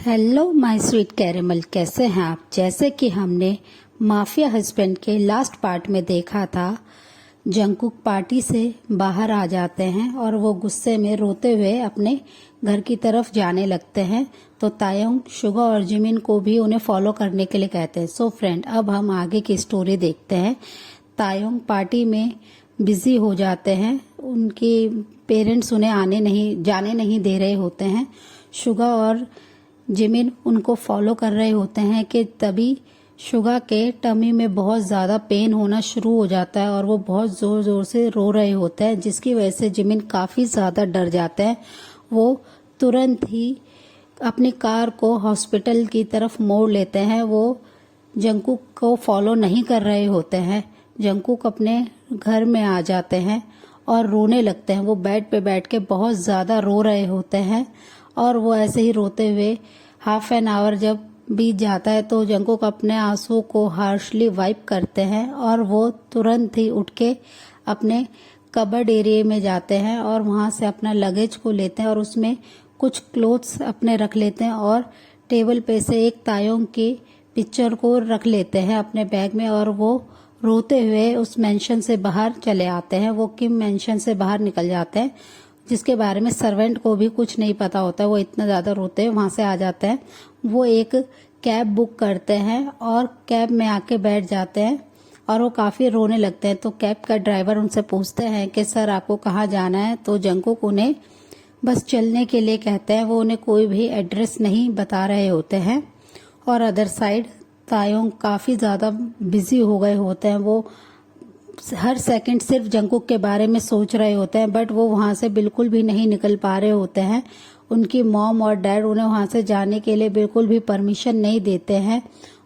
Hello my sweet caramel, कैसे हैं आप। जैसे कि हमने माफिया हस्बैंड के लास्ट पार्ट में देखा था, जंकुक पार्टी से बाहर आ जाते हैं और वो गुस्से में रोते हुए अपने घर की तरफ जाने लगते हैं। तो तायोंग शुगा और जिमिन को भी उन्हें फॉलो करने के लिए कहते हैं। सो फ्रेंड, अब हम आगे की स्टोरी देखते हैं। तायोंग पार्टी में बिजी हो जाते हैं, उनके पेरेंट्स उन्हें जाने नहीं दे रहे होते हैं। शुगा और जिमिन उनको फॉलो कर रहे होते हैं कि तभी शुगा के टमी में बहुत ज़्यादा पेन होना शुरू हो जाता है और वो बहुत ज़ोर ज़ोर से रो रहे होते हैं, जिसकी वजह से जिमिन काफ़ी ज़्यादा डर जाते हैं। वो तुरंत ही अपनी कार को हॉस्पिटल की तरफ मोड़ लेते हैं। वो जंकुक को फॉलो नहीं कर रहे होते हैं। जंकुक अपने घर में आ जाते हैं और रोने लगते हैं। वो बेड पे बैठ के बहुत ज़्यादा रो रहे होते हैं और वो ऐसे ही रोते हुए हाफ एन आवर जब बीत जाता है तो जंकुक अपने आंसू को हार्शली वाइप करते हैं और वो तुरंत ही उठ के अपने कबर्ड एरिया में जाते हैं और वहां से अपना लगेज को लेते हैं और उसमें कुछ क्लोथ्स अपने रख लेते हैं और टेबल पे से एक तायोंग की पिक्चर को रख लेते हैं अपने बैग में और वो रोते हुए उस मेंशन से बाहर चले आते हैं। वो किम मेंशन से बाहर निकल जाते हैं, जिसके बारे में सर्वेंट को भी कुछ नहीं पता होता। वो इतना ज़्यादा रोते हैं, वहां से आ जाते हैं। वो एक कैब बुक करते हैं और कैब में आके बैठ जाते हैं और वो काफ़ी रोने लगते हैं। तो कैब का ड्राइवर उनसे पूछते हैं कि सर आपको कहाँ जाना है। तो जंकुक उन्हें बस चलने के लिए कहते हैं। वो उन्हें कोई भी एड्रेस नहीं बता रहे होते हैं। और अदर साइड तायोंग काफ़ी ज़्यादा बिजी हो गए होते हैं। वो हर सेकंड सिर्फ जंकुक के बारे में सोच रहे होते हैं, बट वो वहां से बिल्कुल भी नहीं निकल पा रहे होते हैं। उनकी मॉम और डैड उन्हें वहां से जाने के लिए बिल्कुल भी परमिशन नहीं देते हैं।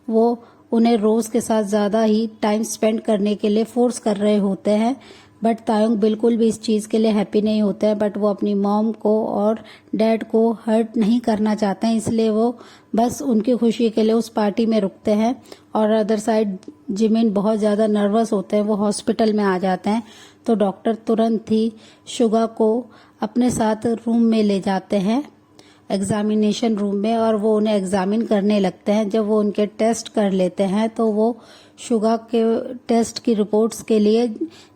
वो उन्हें रोज के साथ ज्यादा ही टाइम स्पेंड करने के लिए फोर्स कर रहे होते हैं, बट तायोंग बिल्कुल भी इस चीज के लिए हैप्पी नहीं होते हैं। बट वो अपनी मॉम को और डैड को हर्ट नहीं करना चाहते हैं, इसलिए वो बस उनकी खुशी के लिए उस पार्टी में रुकते हैं। और अदर साइड जिमिन बहुत ज्यादा नर्वस होते हैं, वो हॉस्पिटल में आ जाते हैं। तो डॉक्टर तुरंत ही शुगा को अपने साथ रूम में ले जाते हैं, एग्जामिनेशन रूम में, और वो उन्हें एग्जामिन करने लगते हैं। जब वो उनके टेस्ट कर लेते हैं तो वो शुगा के टेस्ट की रिपोर्ट्स के लिए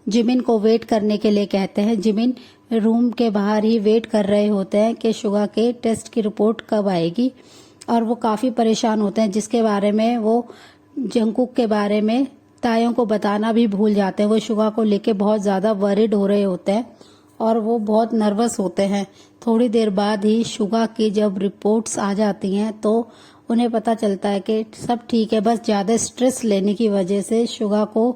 जिमिन को वेट करने के लिए कहते हैं। जिमिन रूम के बाहर ही वेट कर रहे होते हैं कि शुगा के टेस्ट की रिपोर्ट कब आएगी, और वो काफी परेशान होते हैं, जिसके बारे में वो जंकुक के बारे में तायों को बताना भी भूल जाते हैं। वो शुगा को लेके बहुत ज्यादा वरिड हो रहे होते हैं और वो बहुत नर्वस होते हैं। थोड़ी देर बाद ही शुगा की जब रिपोर्ट्स आ जाती हैं तो उन्हें पता चलता है कि सब ठीक है, बस ज्यादा स्ट्रेस लेने की वजह से शुगा को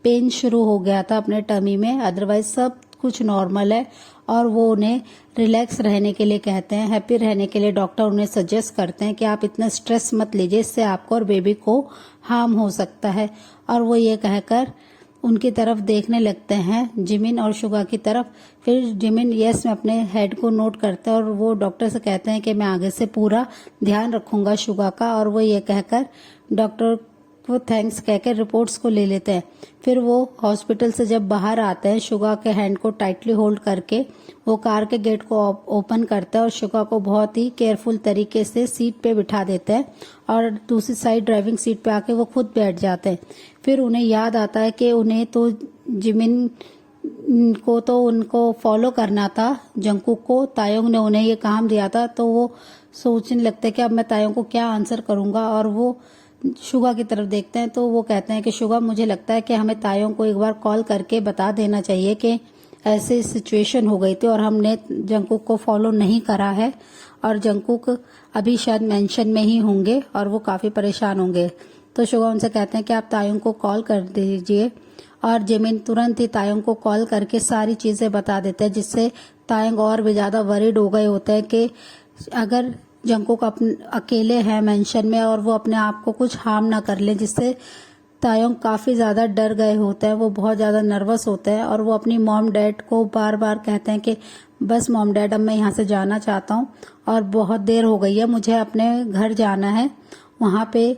पेन शुरू हो गया था अपने टमी में, अदरवाइज सब कुछ नॉर्मल है। और वो उन्हें रिलैक्स रहने के लिए कहते हैं, हैप्पी रहने के लिए डॉक्टर उन्हें सजेस्ट करते हैं कि आप इतना स्ट्रेस मत लीजिए, इससे आपको और बेबी को हार्म हो सकता है। और वो ये कहकर उनकी तरफ देखने लगते हैं, जिमिन और शुगा की तरफ। फिर जिमिन यस में अपने हेड को नोट करते हैं और वो डॉक्टर से कहते हैं कि मैं आगे से पूरा ध्यान रखूंगा शुगा का। और वो ये कहकर डॉक्टर को थैंक्स कहकर रिपोर्ट्स को ले लेते हैं। फिर वो हॉस्पिटल से जब बाहर आते हैं, शुगा के हैंड को टाइटली होल्ड करके वो कार के गेट को ओपन करते हैं और शुगा को बहुत ही केयरफुल तरीके से सीट पे बिठा देते हैं और दूसरी साइड ड्राइविंग सीट पे आके वो खुद बैठ जाते हैं। फिर उन्हें याद आता है कि उन्हें तो जिमिन को तो उनको फॉलो करना था, जंकुक को तायोंग ने उन्हें ये काम दिया था। तो वो सोचने लगते हैं कि अब मैं तायोंग को क्या आंसर करूंगा, और वो शुगा की तरफ देखते हैं। तो वो कहते हैं कि शुगा, मुझे लगता है कि हमें तायोंग को एक बार कॉल करके बता देना चाहिए कि ऐसी सिचुएशन हो गई थी और हमने जंकुक को फॉलो नहीं करा है, और जंकुक अभी शायद मेंशन में ही होंगे और वो काफी परेशान होंगे। तो शुगा उनसे कहते हैं कि आप तायोंग को कॉल कर दीजिए, और जिमिन तुरंत ही तायोंग को कॉल करके सारी चीजें बता देते हैं, जिससे तायोंग और भी ज्यादा वरीड हो गए होते हैं कि अगर जंकुक अकेले हैं मेंशन में और वो अपने आप को कुछ हार्म ना कर ले, जिससे तायोंग काफी ज्यादा डर गए होते हैं। वो बहुत ज्यादा नर्वस होते हैं और वो अपनी मॉम डैड को बार बार कहते हैं कि बस मॉम डैड, अब मैं यहाँ से जाना चाहता हूँ और बहुत देर हो गई है, मुझे अपने घर जाना है। वहां पे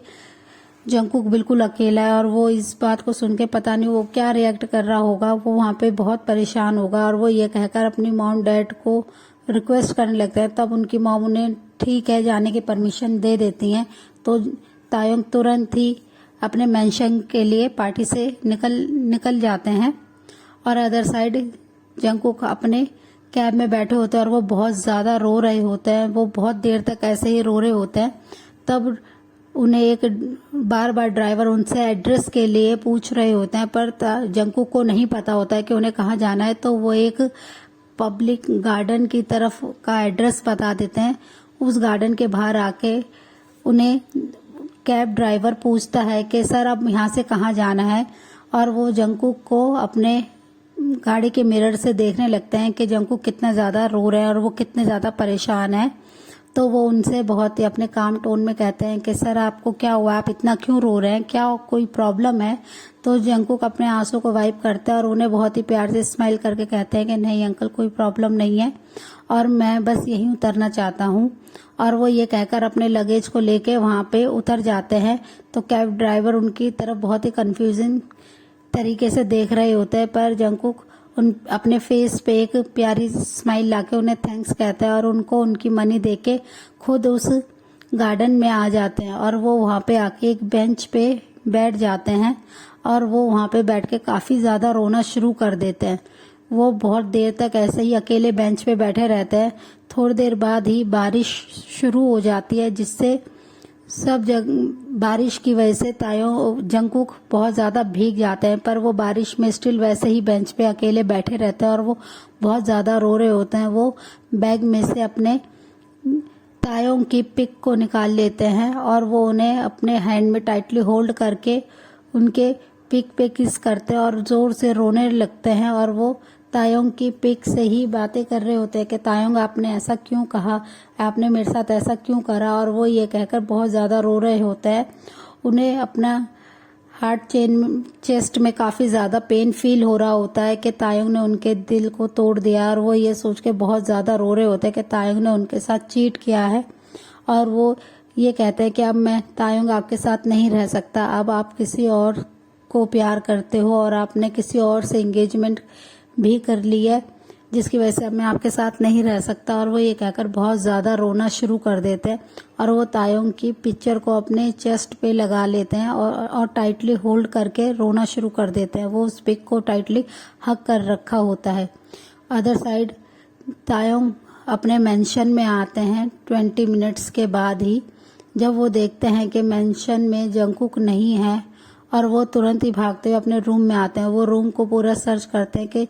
जंकुक बिल्कुल अकेला है और वो इस बात को सुन के पता नहीं वो क्या रिएक्ट कर रहा होगा। वो वहां पे बहुत परेशान होगा और वो ये कहकर अपनी मॉम डैड को रिक्वेस्ट करने लगते हैं। तब उनकी मॉम उन्हें ठीक है जाने की परमिशन दे देती हैं। तो तायोंग तुरंत ही अपने मेंशन के लिए पार्टी से निकल जाते हैं। और अदर साइड जंगकुक अपने कैब में बैठे होते हैं और वो बहुत ज़्यादा रो रहे होते हैं। वो बहुत देर तक ऐसे ही रो रहे होते हैं। तब उन्हें एक बार बार ड्राइवर उनसे एड्रेस के लिए पूछ रहे होते हैं, पर जंगकुक को नहीं पता होता है कि उन्हें कहाँ जाना है। तो वो एक पब्लिक गार्डन की तरफ का एड्रेस बता देते हैं। उस गार्डन के बाहर आके उन्हें कैब ड्राइवर पूछता है कि सर अब यहाँ से कहाँ जाना है। और वो जंगकुक को अपने गाड़ी के मिरर से देखने लगते हैं कि जंगकुक कितना ज़्यादा रो रहे हैं और वो कितने ज़्यादा परेशान है। तो वो उनसे बहुत ही अपने काम टोन में कहते हैं कि सर आपको क्या हुआ, आप इतना क्यों रो रहे हैं, क्या कोई प्रॉब्लम है। तो जंगकुक अपने आंसू को वाइप करते हैं और उन्हें बहुत ही प्यार से स्माइल करके कहते हैं कि नहीं अंकल, कोई प्रॉब्लम नहीं है और मैं बस यहीं उतरना चाहता हूँ। और वो ये कहकर अपने लगेज को लेके वहाँ पे उतर जाते हैं। तो कैब ड्राइवर उनकी तरफ बहुत ही कंफ्यूजिंग तरीके से देख रहे होते हैं, पर जंगकुक अपने फेस पे एक प्यारी स्माइल लाके उन्हें थैंक्स कहता है और उनको उनकी मनी देके खुद उस गार्डन में आ जाते हैं। और वो वहाँ पे आके एक बेंच पे बैठ जाते हैं और वो वहाँ पे बैठ के काफ़ी ज़्यादा रोना शुरू कर देते हैं। वो बहुत देर तक ऐसे ही अकेले बेंच पे बैठे रहते हैं। थोड़ी देर बाद ही बारिश शुरू हो जाती है, जिससे बारिश की वजह से जंगकुक बहुत ज़्यादा भीग जाते हैं, पर वो बारिश में स्टिल वैसे ही बेंच पे अकेले बैठे रहते हैं और वो बहुत ज़्यादा रो रहे होते हैं। वो बैग में से अपने तायोंग की पिक को निकाल लेते हैं और वो उन्हें अपने हैंड में टाइटली होल्ड करके उनके पिक पे किस करते हैं और ज़ोर से रोने लगते हैं। और वो तायोंग की पिक से ही बातें कर रहे होते हैं कि तायोंग आपने ऐसा क्यों कहा, आपने मेरे साथ ऐसा क्यों करा। और वो ये कहकर बहुत ज़्यादा रो रहे होते हैं। उन्हें अपना चेस्ट में काफ़ी ज़्यादा पेन फील हो रहा होता है कि तायोंग ने उनके दिल को तोड़ दिया। और वो ये सोच के बहुत ज़्यादा रो रहे होते हैं कि तायोंग ने उनके साथ चीट किया है। और वो ये कहते हैं कि अब मैं तायोंग आपके साथ नहीं रह सकता, अब आप किसी और को प्यार करते हो और आपने किसी और से एंगेजमेंट भी कर ली है, जिसकी वजह से अब मैं आपके साथ नहीं रह सकता। और वो ये कहकर बहुत ज़्यादा रोना शुरू कर देते हैं और वो तायोंग की पिक्चर को अपने चेस्ट पे लगा लेते हैं और टाइटली होल्ड करके रोना शुरू कर देते हैं। वो उस पिक को टाइटली हक कर रखा होता है। अदर साइड तायोंग अपने मेंशन में आते हैं 20 मिनट्स के बाद ही। जब वो देखते हैं कि मेंशन में जंगकुक नहीं है और वो तुरंत ही भागते हुए अपने रूम में आते हैं। वो रूम को पूरा सर्च करते हैं कि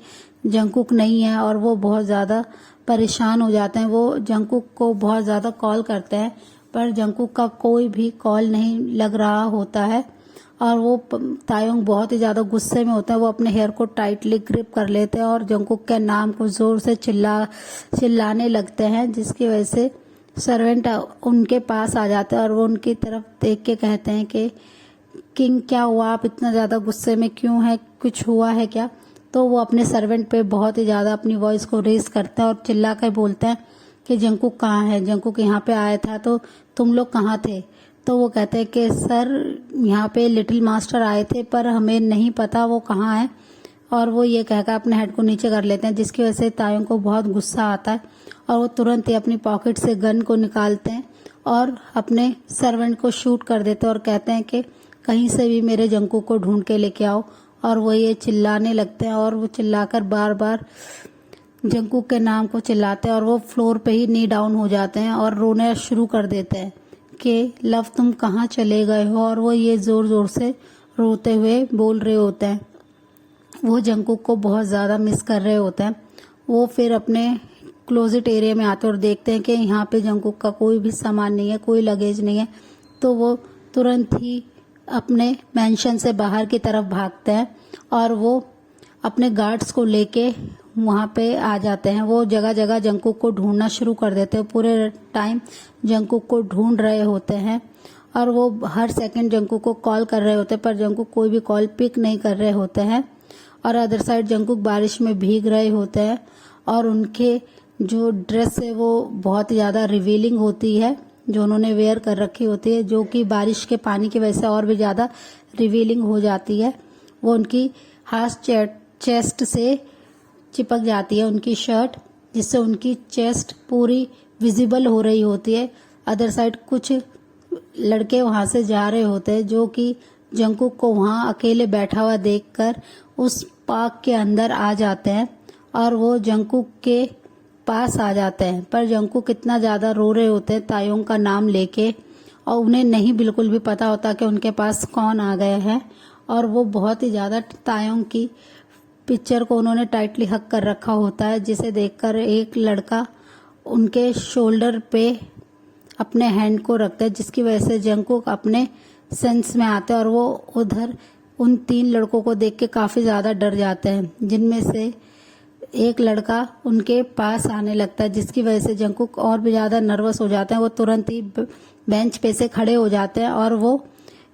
जंगकुक नहीं है और वो बहुत ज़्यादा परेशान हो जाते हैं। वो जंगकुक को बहुत ज़्यादा कॉल करते हैं, पर जंगकुक का कोई भी कॉल नहीं लग रहा होता है। और वो तायोंग बहुत ही ज़्यादा गुस्से में होते हैं। वो अपने हेयर को टाइटली ग्रिप कर लेते हैं और जंगकुक के नाम को ज़ोर से चिल्लाने लगते हैं, जिसकी वजह से सर्वेंट उनके पास आ जाते हैं और वो उनकी तरफ देख के कहते हैं कि किंग क्या हुआ, आप इतना ज़्यादा गुस्से में क्यों है, कुछ हुआ है क्या। तो वो अपने सर्वेंट पे बहुत ही ज़्यादा अपनी वॉइस को रेज करते हैं और चिल्ला कर बोलते हैं कि जंगकुक कहाँ है, जंगकुक यहाँ पे आया था तो तुम लोग कहाँ थे। तो वो कहते हैं कि सर यहाँ पे लिटिल मास्टर आए थे पर हमें नहीं पता वो कहाँ है। और वो ये कहकर अपने हेड को नीचे कर लेते हैं, जिसकी वजह से तायोंग को बहुत गुस्सा आता है और वो तुरंत ही अपनी पॉकेट से गन को निकालते हैं और अपने सर्वेंट को शूट कर देते हैं और कहते हैं कि कहीं से भी मेरे जंगकुक को ढूंढ के लेके आओ। और वो ये चिल्लाने लगते हैं और वो चिल्लाकर बार बार जंगकुक के नाम को चिल्लाते हैं और वो फ्लोर पे ही नी डाउन हो जाते हैं और रोने शुरू कर देते हैं कि लव तुम कहाँ चले गए हो। और वो ये ज़ोर ज़ोर से रोते हुए बोल रहे होते हैं। वो जंगकुक को बहुत ज़्यादा मिस कर रहे होते हैं। वो फिर अपने क्लोजेट एरिया में आते और देखते हैं कि यहाँ पे जंगकुक का कोई भी सामान नहीं है, कोई लगेज नहीं है। तो वो तुरंत ही अपने मेंशन से बाहर की तरफ भागते हैं और वो अपने गार्ड्स को लेके वहाँ पे आ जाते हैं। वो जगह जगह जंगकुक को ढूंढना शुरू कर देते हैं। पूरे टाइम जंगकुक को ढूंढ रहे होते हैं और वो हर सेकंड जंगकुक को कॉल कर रहे होते हैं, पर जंगकुक कोई भी कॉल पिक नहीं कर रहे होते हैं। और अदर साइड जंगकुक बारिश में भीग रहे होते हैं और उनके जो ड्रेस है वो बहुत ज़्यादा रिवीलिंग होती है, जो उन्होंने वेयर कर रखी होती है, जो कि बारिश के पानी की वजह से और भी ज़्यादा रिवीलिंग हो जाती है। वो उनकी हाथ चेस्ट से चिपक जाती है उनकी शर्ट, जिससे उनकी चेस्ट पूरी विजिबल हो रही होती है। अदर साइड कुछ लड़के वहां से जा रहे होते हैं जो कि जंगकुक को वहां अकेले बैठा हुआ देखकर उस पार्क के अंदर आ जाते हैं और वो जंगकुक के पास आ जाते हैं। पर जंगकुक इतना ज्यादा रो रहे होते हैं तायोंग का नाम लेके, और उन्हें नहीं बिल्कुल भी पता होता कि उनके पास कौन आ गया है। और वो बहुत ही ज्यादा तायोंग की पिक्चर को उन्होंने टाइटली हक कर रखा होता है, जिसे देखकर एक लड़का उनके शोल्डर पे अपने हैंड को रखता है, जिसकी वजह से जंगकुक अपने सेंस में आते हैं और वो उधर उन 3 लड़कों को देख के काफी ज्यादा डर जाते हैं, जिनमें से एक लड़का उनके पास आने लगता है, जिसकी वजह से जंगकुक और भी ज्यादा नर्वस हो जाते हैं। वो तुरंत ही बेंच पे से खड़े हो जाते हैं और वो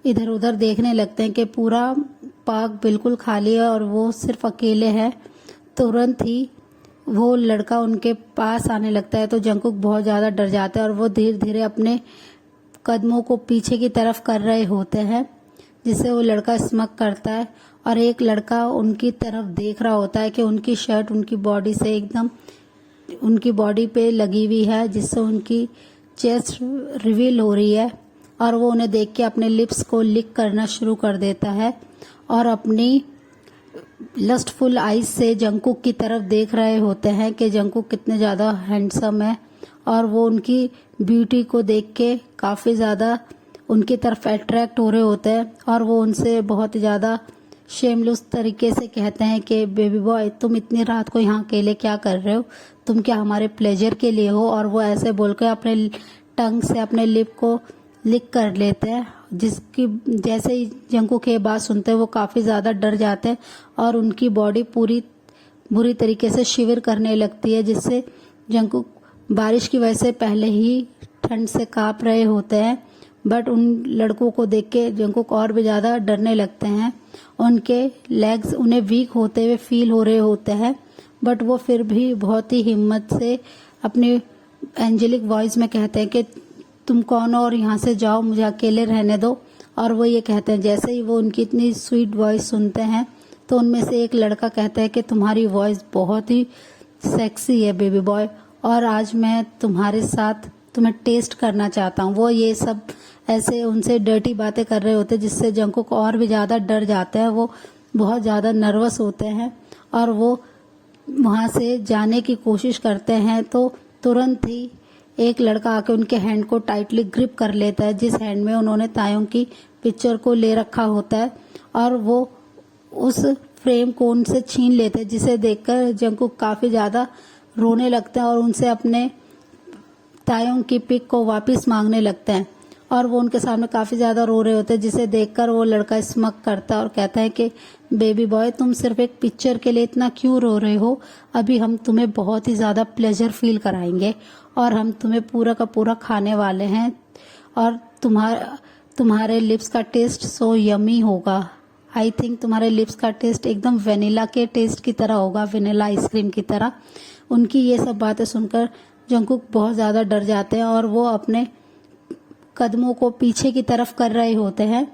इधर उधर देखने लगते हैं कि पूरा पार्क बिल्कुल खाली है और वो सिर्फ अकेले हैं। तुरंत ही वो लड़का उनके पास आने लगता है तो जंगकुक बहुत ज्यादा डर जाता है और वो धीरे धीरे अपने कदमों को पीछे की तरफ कर रहे होते हैं, जिससे वो लड़का स्मक करता है और एक लड़का उनकी तरफ देख रहा होता है कि उनकी शर्ट उनकी बॉडी से एकदम उनकी बॉडी पे लगी हुई है, जिससे उनकी चेस्ट रिवील हो रही है। और वो उन्हें देख के अपने लिप्स को लिक करना शुरू कर देता है और अपनी लस्टफुल आईज से जंगकुक की तरफ देख रहे होते हैं कि जंगकुक कितने ज्यादा हैंडसम है, और वो उनकी ब्यूटी को देख के काफी ज्यादा उनकी तरफ अट्रैक्ट हो रहे होते हैं। और वो उनसे बहुत ज्यादा शेमलेस तरीके से कहते हैं कि बेबी बॉय, तुम इतनी रात को यहाँ अकेले क्या कर रहे हो, तुम क्या हमारे प्लेजर के लिए हो। और वो ऐसे बोलकर अपने टंग से अपने लिप को लिक कर लेते हैं, जिसकी जैसे ही जंगकुक ये बात सुनते हैं वो काफी ज्यादा डर जाते हैं और उनकी बॉडी पूरी बुरी तरीके से शिविर करने लगती है, जिससे जंगकुक बारिश की वजह से पहले ही ठंड से कांप रहे होते हैं। बट उन लड़कों को देख के जंगकुक और भी ज्यादा डरने लगते हैं। उनके लेग्स उन्हें वीक होते हुए फील हो रहे होते हैं, बट वो फिर भी बहुत ही हिम्मत से अपनी एंजेलिक वॉइस में कहते हैं कि तुम कौन हो और यहाँ से जाओ, मुझे अकेले रहने दो। और वो ये कहते हैं, जैसे ही वो उनकी इतनी स्वीट वॉइस सुनते हैं तो उनमें से एक लड़का कहता है कि तुम्हारी वॉइस बहुत ही सेक्सी है बेबी बॉय, और आज मैं तुम्हारे साथ तुम्हें टेस्ट करना चाहता हूँ। वो ये सब ऐसे उनसे डर्टी बातें कर रहे होते हैं, जिससे जंगकुक और भी ज्यादा डर जाते हैं। वो बहुत ज्यादा नर्वस होते हैं और वो वहां से जाने की कोशिश करते हैं तो तुरंत ही एक लड़का आके उनके हैंड को टाइटली ग्रिप कर लेता है, जिस हैंड में उन्होंने तायों की पिक्चर को ले रखा होता है, और वो उस फ्रेम को उनसे छीन लेते हैं, जिसे देखकर जंगकुक काफी ज्यादा रोने लगते हैं और उनसे अपने तायों की पिक को वापस मांगने लगते हैं। और वो उनके सामने काफी ज्यादा रो रहे होते हैं, जिसे देखकर वो लड़का स्मक करता है और कहता है कि बेबी बॉय, तुम सिर्फ एक पिक्चर के लिए इतना क्यों रो रहे हो, अभी हम तुम्हें बहुत ही ज्यादा प्लेजर फील कराएंगे और हम तुम्हें पूरा का पूरा खाने वाले हैं, और तुम्हारे लिप्स का टेस्ट सो यमी होगा। आई थिंक तुम्हारे लिप्स का टेस्ट एकदम वेनिला के टेस्ट की तरह होगा, वेनिला आइसक्रीम की तरह। उनकी ये सब बातें सुनकर जंगकुक बहुत ज्यादा डर जाते हैं और वो अपने कदमों को पीछे की तरफ कर रहे होते हैं,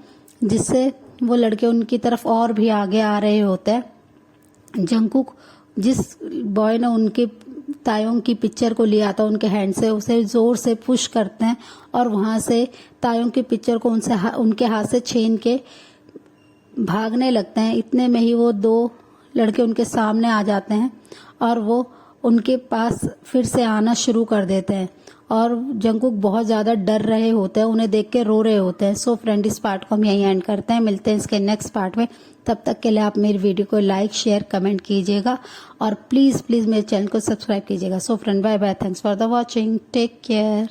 जिससे वो लड़के उनकी तरफ और भी आगे आ रहे होते हैं। जंगकुक जिस बॉय ने उनके तायों की पिक्चर को लिया था उनके हैंड से, उसे जोर से पुश करते हैं और वहां से तायों की पिक्चर को उनके हाथ से छीन के भागने लगते हैं। इतने में ही वो 2 लड़के उनके सामने आ जाते हैं और वो उनके पास फिर से आना शुरू कर देते हैं और जंगकुक बहुत ज्यादा डर रहे होते हैं, उन्हें देख के रो रहे होते हैं। सो फ्रेंड, इस पार्ट को हम यहीं एंड करते हैं, मिलते हैं इसके नेक्स्ट पार्ट में। तब तक के लिए आप मेरी वीडियो को लाइक शेयर कमेंट कीजिएगा और प्लीज मेरे चैनल को सब्सक्राइब कीजिएगा। So friend, bye bye, thanks for the watching, take care.